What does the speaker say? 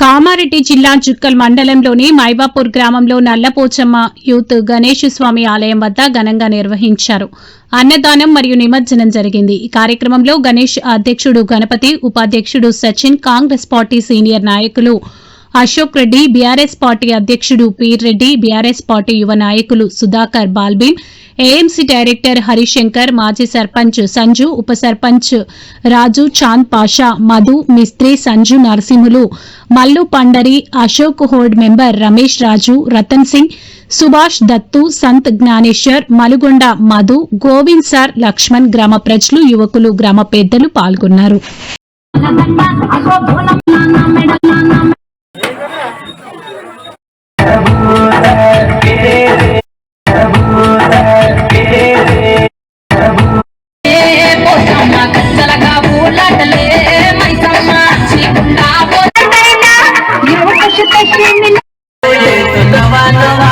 కామారెడ్డి జిల్లా జుక్కల్ మండలంలోని మైబాపూర్ గ్రామంలో నల్లపోచమ్మ యూత్ గణేష్ స్వామి ఆలయం వద్ద ఘనంగా నిర్వహించారు. అన్నదానం మరియు నిమజ్జనం జరిగింది. ఈ కార్యక్రమంలో గణేష్ అధ్యక్షుడు గణపతి, ఉపాధ్యక్షుడు సచిన్, కాంగ్రెస్ పార్టీ సీనియర్ నాయకులు అశోక్ రెడ్డి, బీఆర్ఎస్ పార్టీ అధ్యక్షుడు పీర్ రెడ్డి, బీఆర్ఎస్ పార్టీ యువ నాయకులు సుధాకర్ బాల్బీన్, ఏఎంసీ డైరెక్టర్ హరిశంకర్, మాజీ సర్పంచ్ సంజు, ఉప సర్పంచ్ రాజు, చాంద్ పాషా, మధు, మిస్త్రీ, సంజు నరసింహులు, మల్లు పండరి, అశోక్ హోర్డ్ మెంబర్ రమేష్ రాజు, రతన్ సింగ్, సుభాష్ దత్తు, సంత్ జ్ఞానేశ్వర్, మలుగొండ మధు, గోవింద్ సార్, లక్ష్మణ్, గ్రామ ప్రజలు, యువకులు, గ్రామ పెద్దలు పాల్గొన్నారు. Nova